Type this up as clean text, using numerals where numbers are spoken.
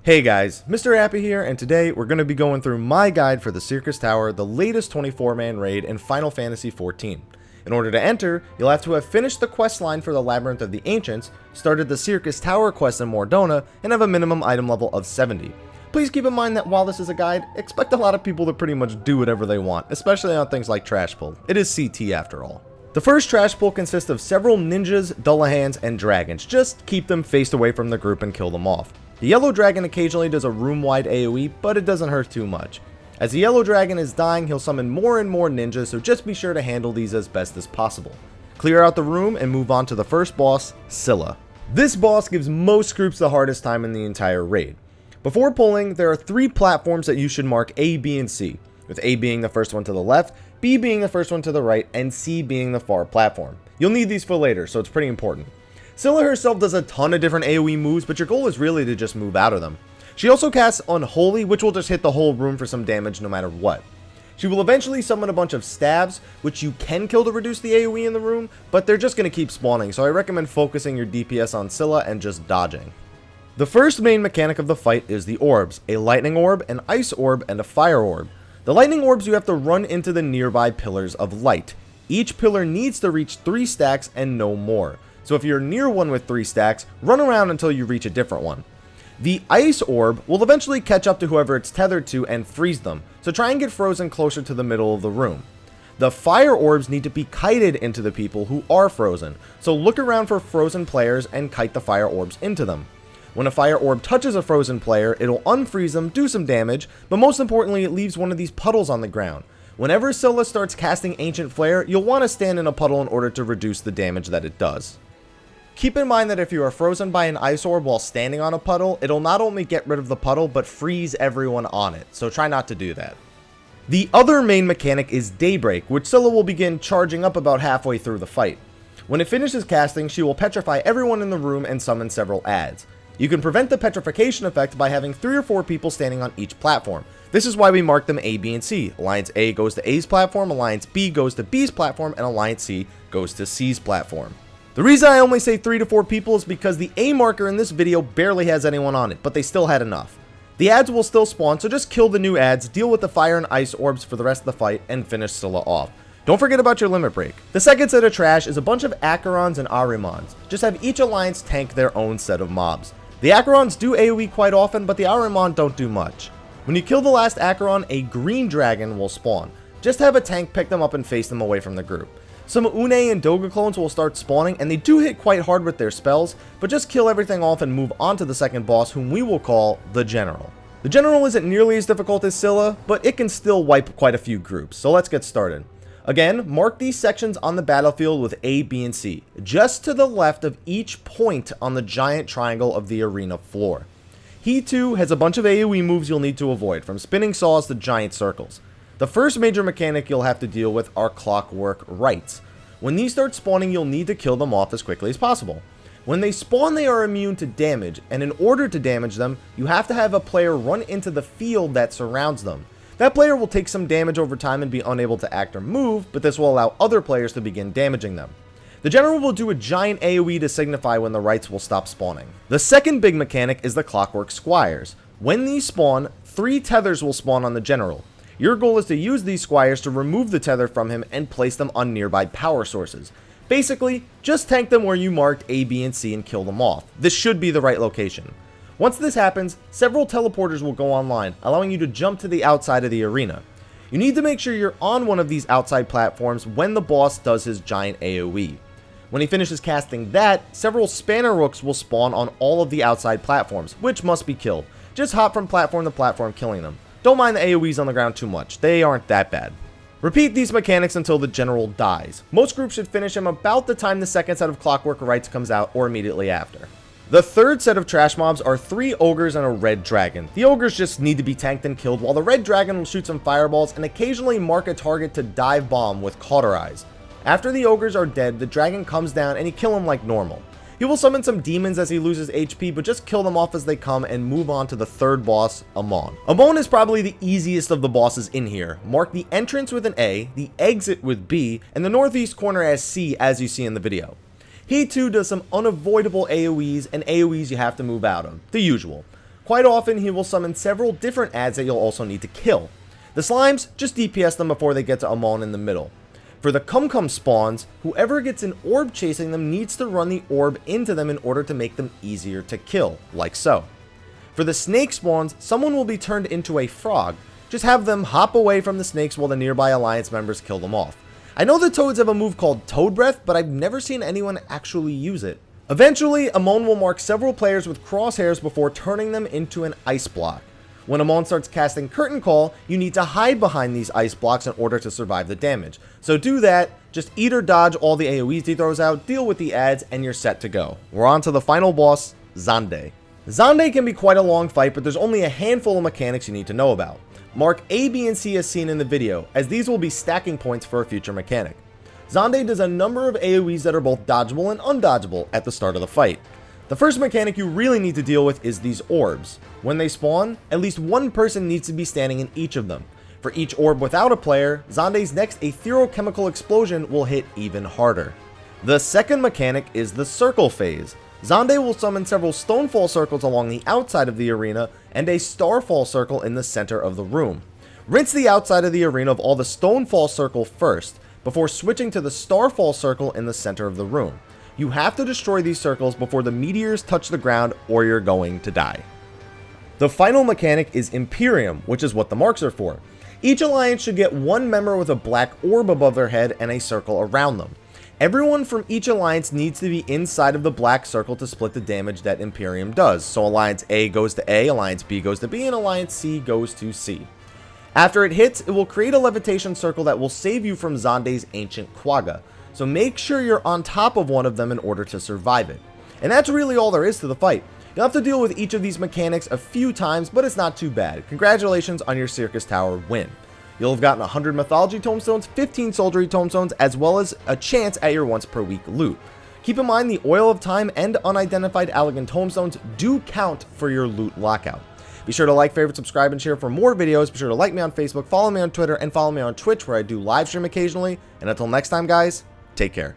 Hey guys, Mr. Appy here, and today we're going to be going through my guide for the Syrcus Tower, the latest 24-man raid in Final Fantasy XIV. In order to enter, you'll have to have finished the quest line for the Labyrinth of the Ancients, started the Syrcus Tower quest in Mordona, and have a minimum item level of 70. Please keep in mind that while this is a guide, expect a lot of people to pretty much do whatever they want, especially on things like Trash Pull. It is CT after all. The first Trash Pull consists of several ninjas, Dullahans, and dragons. Just keep them faced away from the group and kill them off. The yellow dragon occasionally does a room-wide AoE, but it doesn't hurt too much. As the yellow dragon is dying, he'll summon more and more ninjas, so just be sure to handle these as best as possible. Clear out the room and move on to the first boss, Sylla. This boss gives most groups the hardest time in the entire raid. Before pulling, there are 3 platforms that you should mark A, B, and C, with A being the first one to the left, B being the first one to the right, and C being the far platform. You'll need these for later, so it's pretty important. Sylla herself does a ton of different AoE moves, but your goal is really to just move out of them. She also casts Unholy, which will just hit the whole room for some damage no matter what. She will eventually summon a bunch of stabs, which you can kill to reduce the AoE in the room, but they're just going to keep spawning, so I recommend focusing your DPS on Sylla and just dodging. The first main mechanic of the fight is the orbs, a lightning orb, an ice orb, and a fire orb. The lightning orbs you have to run into the nearby pillars of light. Each pillar needs to reach 3 stacks and no more. So if you're near one with 3 stacks, run around until you reach a different one. The ice orb will eventually catch up to whoever it's tethered to and freeze them, so try and get frozen closer to the middle of the room. The fire orbs need to be kited into the people who are frozen, so look around for frozen players and kite the fire orbs into them. When a fire orb touches a frozen player, it'll unfreeze them, do some damage, but most importantly it leaves one of these puddles on the ground. Whenever Sylla starts casting Ancient Flare, you'll want to stand in a puddle in order to reduce the damage that it does. Keep in mind that if you are frozen by an ice orb while standing on a puddle, it'll not only get rid of the puddle, but freeze everyone on it, so try not to do that. The other main mechanic is Daybreak, which Sylla will begin charging up about halfway through the fight. When it finishes casting, she will petrify everyone in the room and summon several adds. You can prevent the petrification effect by having 3 or 4 people standing on each platform. This is why we mark them A, B, and C. Alliance A goes to A's platform, Alliance B goes to B's platform, and Alliance C goes to C's platform. The reason I only say 3 to 4 people is because the A marker in this video barely has anyone on it, but they still had enough. The adds will still spawn, so just kill the new adds, deal with the fire and ice orbs for the rest of the fight, and finish Sylla off. Don't forget about your limit break. The second set of trash is a bunch of Acherons and Ahrimans. Just have each alliance tank their own set of mobs. The Acherons do AoE quite often, but the Ahriman don't do much. When you kill the last Acheron, a green dragon will spawn. Just have a tank pick them up and face them away from the group. Some Une and Doga clones will start spawning, and they do hit quite hard with their spells, but just kill everything off and move on to the second boss, whom we will call the General. The General isn't nearly as difficult as Sylla, but it can still wipe quite a few groups, so let's get started. Again, mark these sections on the battlefield with A, B, and C, just to the left of each point on the giant triangle of the arena floor. He too has a bunch of AoE moves you'll need to avoid, from spinning saws to giant circles. The first major mechanic you'll have to deal with are clockwork rights. When these start spawning, you'll need to kill them off as quickly as possible. When they spawn, they are immune to damage, and in order to damage them, you have to have a player run into the field that surrounds them. That player will take some damage over time and be unable to act or move, but this will allow other players to begin damaging them. The General will do a giant AoE to signify when the rights will stop spawning. The second big mechanic is the clockwork squires. When these spawn, 3 tethers will spawn on the General. Your goal is to use these squires to remove the tether from him and place them on nearby power sources. Basically, just tank them where you marked A, B, and C and kill them off. This should be the right location. Once this happens, several teleporters will go online, allowing you to jump to the outside of the arena. You need to make sure you're on one of these outside platforms when the boss does his giant AoE. When he finishes casting that, several spanner rooks will spawn on all of the outside platforms, which must be killed. Just hop from platform to platform killing them. Don't mind the AoEs on the ground too much, they aren't that bad. Repeat these mechanics until the General dies. Most groups should finish him about the time the second set of clockwork rights comes out or immediately after. The third set of trash mobs are 3 ogres and a red dragon. The ogres just need to be tanked and killed, while the red dragon will shoot some fireballs and occasionally mark a target to dive bomb with cauterize. After the ogres are dead, the dragon comes down and you kill him like normal. He will summon some demons as he loses HP, but just kill them off as they come and move on to the third boss, Amon. Amon is probably the easiest of the bosses in here. Mark the entrance with an A, the exit with B, and the northeast corner as C, as you see in the video. He too does some unavoidable AoEs and AoEs you have to move out of, the usual. Quite often, he will summon several different adds that you'll also need to kill. The slimes, just DPS them before they get to Amon in the middle. For the Cum spawns, whoever gets an orb chasing them needs to run the orb into them in order to make them easier to kill, like so. For the snake spawns, someone will be turned into a frog. Just have them hop away from the snakes while the nearby alliance members kill them off. I know the toads have a move called Toad Breath, but I've never seen anyone actually use it. Eventually, Amon will mark several players with crosshairs before turning them into an ice block. When Amon starts casting Curtain Call, you need to hide behind these ice blocks in order to survive the damage. So do that, just eat or dodge all the AoEs he throws out, deal with the adds, and you're set to go. We're on to the final boss, Zonday. Zonday can be quite a long fight, but there's only a handful of mechanics you need to know about. Mark A, B, and C as seen in the video, as these will be stacking points for a future mechanic. Zonday does a number of AoEs that are both dodgeable and undodgeable at the start of the fight. The first mechanic you really need to deal with is these orbs. When they spawn, at least one person needs to be standing in each of them. For each orb without a player, Zonday's next etherochemical explosion will hit even harder. The second mechanic is the circle phase. Zonday will summon several stonefall circles along the outside of the arena and a starfall circle in the center of the room. Rinse the outside of the arena of all the stonefall circle first, before switching to the starfall circle in the center of the room. You have to destroy these circles before the meteors touch the ground or you're going to die. The final mechanic is Imperium, which is what the marks are for. Each alliance should get one member with a black orb above their head and a circle around them. Everyone from each alliance needs to be inside of the black circle to split the damage that Imperium does. So Alliance A goes to A, Alliance B goes to B, and Alliance C goes to C. After it hits, it will create a levitation circle that will save you from Zonday's ancient Quagga. So make sure you're on top of one of them in order to survive it. And that's really all there is to the fight. You'll have to deal with each of these mechanics a few times, but it's not too bad. Congratulations on your Syrcus Tower win. You'll have gotten 100 Mythology Tomestones, 15 Soldiery Tomestones, as well as a chance at your once per week loot. Keep in mind the Oil of Time and Unidentified Allegan Tomestones do count for your loot lockout. Be sure to like, favorite, subscribe, and share for more videos. Be sure to like me on Facebook, follow me on Twitter, and follow me on Twitch where I do live stream occasionally. And until next time, guys, take care.